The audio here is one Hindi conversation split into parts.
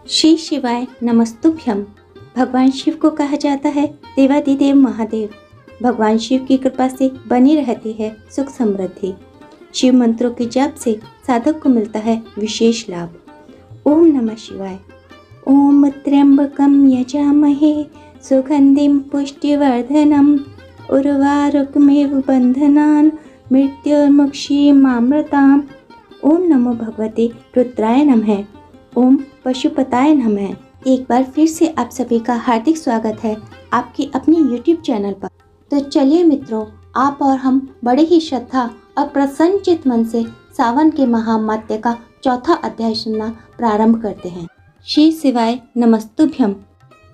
श्री शिवाय नमस्तुभ्यम। भगवान शिव को कहा जाता है देवाधिदेव महादेव। भगवान शिव की कृपा से बनी रहती है सुख समृद्धि। शिव मंत्रों के जाप से साधक को मिलता है विशेष लाभ। ओम नमः शिवाय। ओम त्र्यंबकम यजामहे सुगंधिम पुष्टिवर्धनम उर्वारुकमेव बंधनान् मृत्युर्मुक्षीमामृताम्। ओम नमो भगवते रुद्राय नमः। ओम पशुपताय नमः। एक बार फिर से आप सभी का हार्दिक स्वागत है आपकी अपनी YouTube चैनल पर। तो चलिए मित्रों, आप और हम बड़े ही श्रद्धा और प्रसन्नचित मन से सावन के महामात्य का चौथा अध्याय सुनना प्रारंभ करते हैं। श्री शिवाय नमस्तुभ्यम।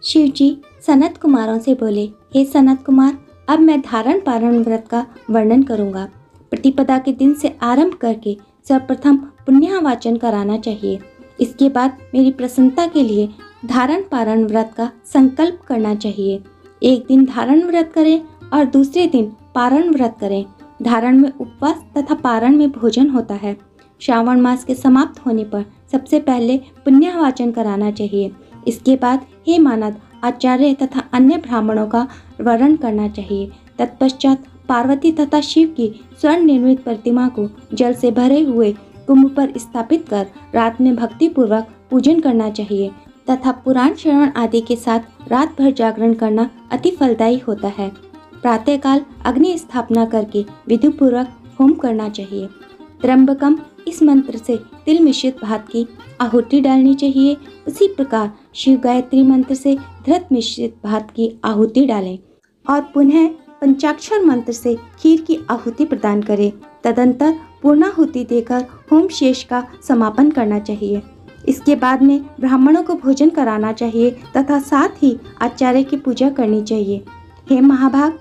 शिव जी सनत कुमारों से बोले, हे सनत कुमार, अब मैं धारण पारण व्रत का वर्णन करूंगा। प्रतिपदा के दिन से आरंभ करके सर्वप्रथम पुण्यावाचन कराना चाहिए। इसके बाद मेरी प्रसन्नता के लिए धारण पारण व्रत का संकल्प करना चाहिए। एक दिन धारण व्रत करें और दूसरे दिन पारण व्रत करें। धारण में उपवास तथा पारण में भोजन होता है। श्रावण मास के समाप्त होने पर सबसे पहले पुण्यावाचन कराना चाहिए। इसके बाद हे मानद आचार्य तथा अन्य ब्राह्मणों का वरण करना चाहिए। तत्पश्चात पार्वती तथा शिव की स्वर्ण निर्मित प्रतिमा को जल से भरे हुए कुंभ पर स्थापित कर रात में भक्ति पूर्वक पूजन करना चाहिए तथा पुराण श्रवण आदि के साथ रात भर जागरण करना अति फलदायी होता है। प्रातःकाल अग्नि स्थापना करके विधि पूर्वक होम करना चाहिए। त्र्यंबकम इस मंत्र से तिल मिश्रित भात की आहुति डालनी चाहिए। उसी प्रकार शिव गायत्री मंत्र से घृत मिश्रित भात की आहुति डालें और पुनः पंचाक्षर मंत्र से खीर की आहुति प्रदान करें। तदंतर पूर्णाहुति देकर होम शेष का समापन करना चाहिए। इसके बाद में ब्राह्मणों को भोजन कराना चाहिए तथा साथ ही आचार्य की पूजा करनी चाहिए। हे महाभाग,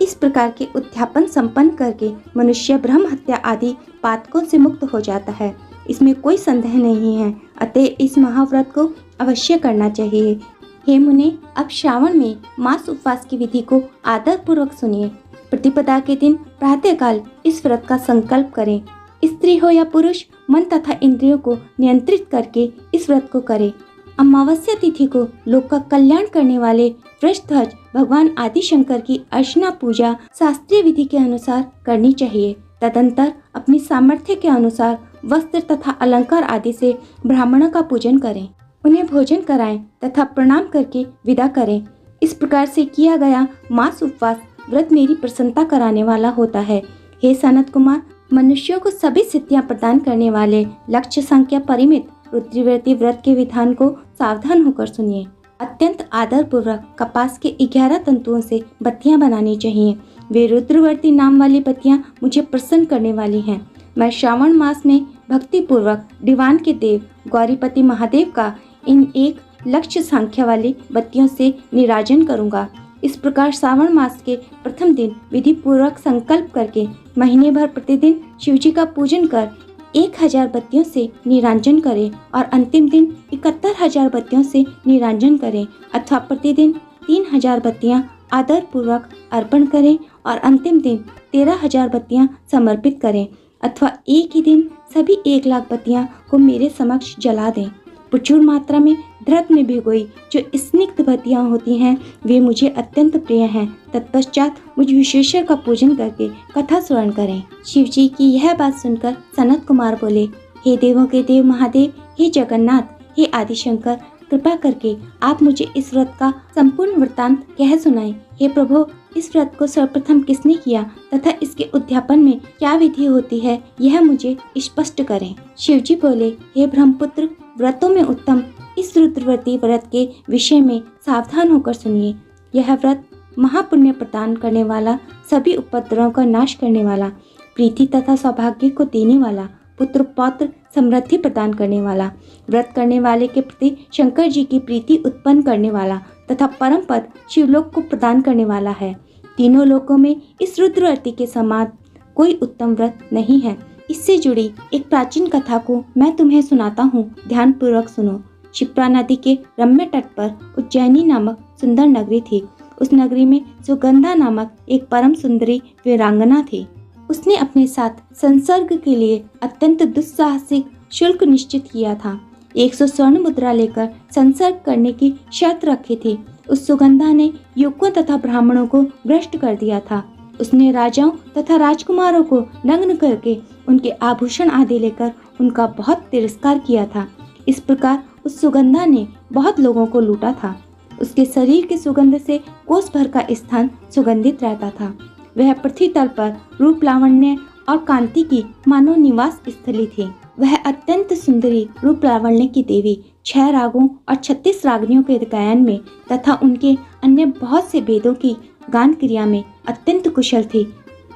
इस प्रकार के उद्यापन संपन्न करके मनुष्य ब्रह्म हत्या आदि पातकों से मुक्त हो जाता है। इसमें कोई संदेह नहीं है। अतः इस महाव्रत को अवश्य करना चाहिए। हे मुने, अब श्रावण में मास उपवास की विधि को आदर पूर्वक सुनिए। प्रतिपदा के दिन प्रातःकाल इस व्रत का संकल्प करें। स्त्री हो या पुरुष, मन तथा इंद्रियों को नियंत्रित करके इस व्रत को करें। अमावस्या तिथि को लोक का कल्याण करने वाले वृषध्वज भगवान आदि शंकर की अर्चना पूजा शास्त्रीय विधि के अनुसार करनी चाहिए। तदंतर अपनी सामर्थ्य के अनुसार वस्त्र तथा अलंकार आदि से ब्राह्मणों का पूजन करें, उन्हें भोजन कराएं तथा प्रणाम करके विदा करें। इस प्रकार से किया गया मास उपवास व्रत मेरी प्रसन्नता कराने वाला होता है। हे सनत कुमार, मनुष्यों को सभी सिद्धियां प्रदान करने वाले लक्ष्य संख्या परिमित रुद्रव्रती व्रत के विधान को सावधान होकर सुनिए। अत्यंत आदर पूर्वक कपास के 11 तंतुओं से बत्तियां बनानी चाहिए। वे रुद्रवर्ती नाम वाली बत्तियां मुझे प्रसन्न करने वाली हैं। मैं श्रावण मास में भक्ति पूर्वक दीवान के देव गौरीपति महादेव का इन एक लक्ष्य संख्या वाली बत्तियों से निराजन करूंगा। इस प्रकार श्रावण मास के प्रथम दिन विधि पूर्वक संकल्प करके महीने भर प्रतिदिन शिव जी का पूजन कर 1000 बत्तियों से निरांजन करें और अंतिम दिन 71,000 बत्तियों से निरांजन करें, अथवा प्रतिदिन 3000 बत्तियां आदर पूर्वक अर्पण करें और अंतिम दिन 13,000 बत्तियां समर्पित करें, अथवा एक ही दिन सभी 1 लाख बत्तियां को मेरे समक्ष जला दें। प्रचुर मात्रा में घृत में भिगोई जो स्निग्ध बत्तियां होती हैं वे मुझे अत्यंत प्रिय हैं। तत्पश्चात मुझ विश्वेश्वर का पूजन करके कथा श्रवण करें। शिव जी की यह बात सुनकर सनत कुमार बोले, हे देवों के देव महादेव, हे जगन्नाथ, हे आदिशंकर, कृपा करके आप मुझे इस व्रत का संपूर्ण वृत्तांत कह सुनाएं। हे प्रभु, इस व्रत को सर्वप्रथम किसने किया तथा इसके उद्यापन में क्या विधि होती है, यह मुझे स्पष्ट करें। शिव जी बोले, हे ब्रह्मपुत्र, व्रतों में उत्तम इस रुद्रव्रती व्रत के विषय में सावधान होकर सुनिए। यह व्रत महापुण्य प्रदान करने वाला, सभी उपद्रवों का नाश करने वाला, प्रीति तथा सौभाग्य को देने वाला, पुत्र पौत्र समृद्धि प्रदान करने वाला, व्रत करने वाले के प्रति शंकर जी की प्रीति उत्पन्न करने वाला तथा परम पद शिवलोक को प्रदान करने वाला है। तीनों लोकों में इस रुद्रव्रती के समान कोई उत्तम व्रत नहीं है। इससे जुड़ी एक प्राचीन कथा को मैं तुम्हें सुनाता हूँ, ध्यान पूर्वक सुनो। क्षिप्रा नदी के रम्य तट पर उज्जैनी नामक सुंदर नगरी थी। उस नगरी में सुगंधा नामक एक परम सुंदरी वीरांगना थी। उसने अपने साथ संसर्ग के लिए अत्यंत दुस्साहसिक शुल्क निश्चित किया था। 100 स्वर्ण मुद्रा लेकर संसर्ग करने की शर्त रखी थी। उस सुगंधा ने युवकों तथा ब्राह्मणों को भ्रष्ट कर दिया था। उसने राजाओं तथा राजकुमारों को नग्न करके उनके आभूषण आदि लेकर उनका बहुत तिरस्कार किया था। इस प्रकार उस सुगंधा ने बहुत लोगों को लूटा था। उसके शरीर के सुगंध से कोस भर का स्थान सुगंधित रहता था। वह पृथ्वी तल पर रूप, लावण्य और कांति की मानव निवास स्थली थी। वह अत्यंत सुंदरी रूप लावण्य की देवी 6 रागों और 36 रागनियों के गायन में तथा उनके अन्य बहुत से वेदों की गान क्रिया में अत्यंत कुशल थी।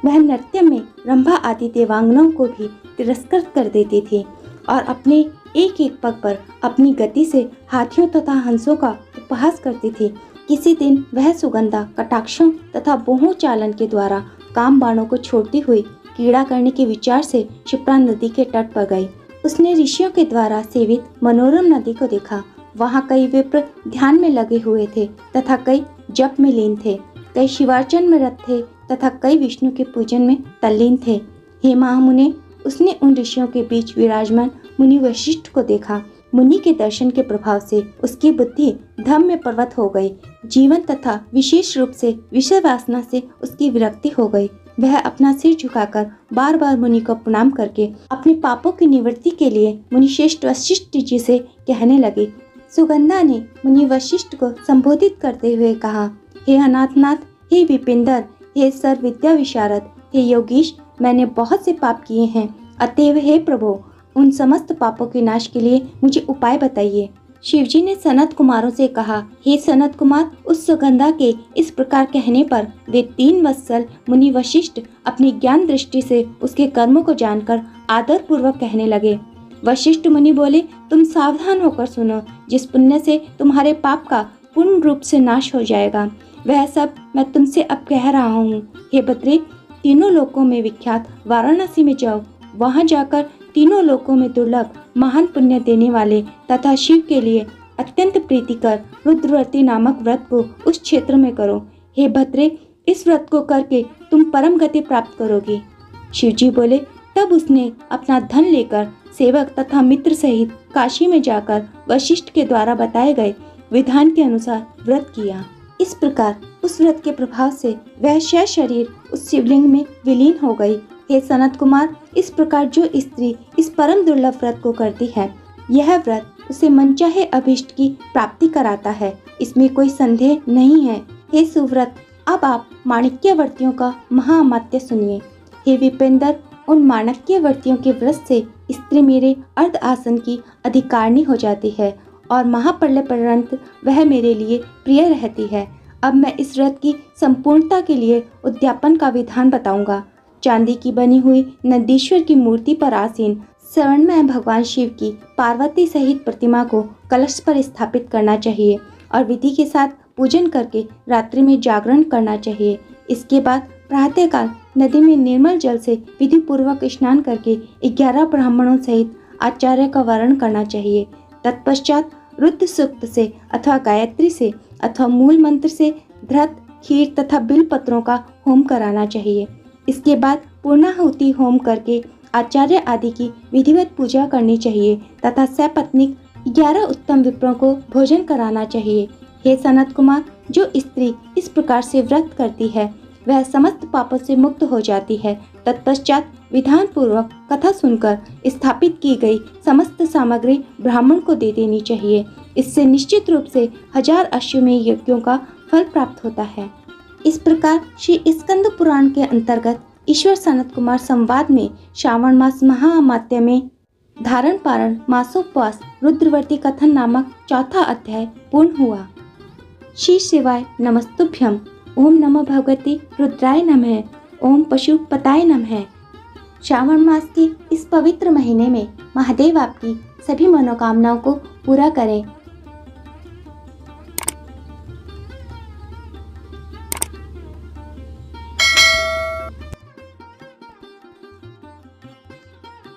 वह नृत्य में रंभा आदि देवांगनाओं को भी तिरस्कृत कर देती थी और अपने एक एक पग पर अपनी गति से हाथियों तथा हंसों का उपहास करती थी। किसी दिन वह सुगंधा कटाक्षों तथा बोहों चालन के द्वारा काम बाणों को छोड़ती हुई कीड़ा करने के विचार से क्षिप्रा नदी के तट पर गई। उसने ऋषियों के द्वारा सेवित मनोरम नदी को देखा। वहाँ कई विप्र ध्यान में लगे हुए थे तथा कई जप में लीन थे, कई शिवार्चन में रत थे तथा कई विष्णु के पूजन में तल्लीन थे। हे महामुने, उसने उन ऋषियों के बीच विराजमान मुनि वशिष्ठ को देखा। मुनि के दर्शन के प्रभाव से उसकी बुद्धि धम्म में पर्वत हो गई। जीवन तथा विशेष रूप से विषय वासना से उसकी विरक्ति हो गई। वह अपना सिर झुकाकर बार बार मुनि को प्रणाम करके अपने पापों की निवृत्ति के लिए मुनि श्रेष्ठ वशिष्ठ जी से कहने लगी। सुगंधा ने मुनि वशिष्ठ को संबोधित करते हुए कहा, हे अनाथनाथ, हे विपिंदर, हे सर्व विद्या विशारद, हे योगीश, मैंने बहुत से पाप किए हैं। अतएव हे प्रभु, उन समस्त पापों के नाश के लिए मुझे उपाय बताइए। शिवजी ने सनत कुमारों से कहा, हे सनत कुमार, उस सुगंधा के इस प्रकार कहने पर वे 3 वत्सल मुनि वशिष्ठ अपनी ज्ञान दृष्टि से उसके कर्मों को जानकर आदर पूर्वक कहने लगे। वशिष्ठ मुनि बोले, तुम सावधान होकर सुनो। जिस पुण्य से तुम्हारे पाप का पूर्ण रूप से नाश हो जाएगा, वह सब मैं तुमसे अब कह रहा हूँ। हे बद्री, तीनों लोकों में विख्यात वाराणसी में जाओ। वहाँ जाकर तीनों लोकों में दुर्लभ महान पुण्य देने वाले तथा शिव के लिए अत्यंत प्रीतिकर रुद्रव्रती नामक व्रत को उस क्षेत्र में करो। हे भद्रे, इस व्रत को करके तुम परम गति प्राप्त करोगे। शिवजी बोले, तब उसने अपना धन लेकर सेवक तथा मित्र सहित काशी में जाकर वशिष्ठ के द्वारा बताए गए विधान के अनुसार व्रत किया। इस प्रकार उस व्रत के प्रभाव से वह शरीर उस शिवलिंग में विलीन हो गई। हे सनत कुमार, इस प्रकार जो स्त्री इस परम दुर्लभ व्रत को करती है, यह व्रत उसे मनचाहे अभीष्ट की प्राप्ति कराता है, इसमें कोई संदेह नहीं है। हे सुव्रत, अब आप माणिक्यवर्तियों का महाअमात्य सुनिए। हे विपेंदर, उन माणिक्यवर्तियों के व्रत से स्त्री मेरे अर्ध आसन की अधिकारिणी हो जाती है और महाप्रलय पर्यंत वह मेरे लिए प्रिय रहती है। अब मैं इस व्रत की संपूर्णता के लिए उद्यापन का विधान बताऊंगा। चांदी की बनी हुई नंदीश्वर की मूर्ति पर आसीन स्वर्णमय भगवान शिव की पार्वती सहित प्रतिमा को कलश पर स्थापित करना चाहिए और विधि के साथ पूजन करके रात्रि में जागरण करना चाहिए। इसके बाद प्रातःकाल नदी में निर्मल जल से विधि पूर्वक स्नान करके 11 ब्राह्मणों सहित आचार्य का वर्ण करना चाहिए। तत्पश्चात रुद्र सूक्त से अथवा गायत्री से अथवा मूल मंत्र से धृत, खीर तथा बिल पत्रों का होम कराना चाहिए। इसके बाद पूर्णाहुति होम करके आचार्य आदि की विधिवत पूजा करनी चाहिए तथा सपत्नीक 11 उत्तम विप्रों को भोजन कराना चाहिए। हे सनत कुमार, जो स्त्री इस प्रकार से व्रत करती है वह समस्त पापों से मुक्त हो जाती है। तत्पश्चात विधान पूर्वक कथा सुनकर स्थापित की गई समस्त सामग्री ब्राह्मण को दे देनी चाहिए। इससे निश्चित रूप से 1000 अश्वमेध यज्ञों का फल प्राप्त होता है। इस प्रकार श्री स्कंद पुराण के अंतर्गत ईश्वर सनत कुमार संवाद में श्रावण मास महाअमात्य में धारण पारण मासोपवास रुद्रवर्ती कथन नामक 4था अध्याय पूर्ण हुआ। श्री शिवाय नमस्तुभ्यम। ओम नमः भगवते रुद्राय नमः। ओम पशुपताय नमः। श्रावण मास के इस पवित्र महीने में महादेव आपकी सभी मनोकामनाओं को पूरा करें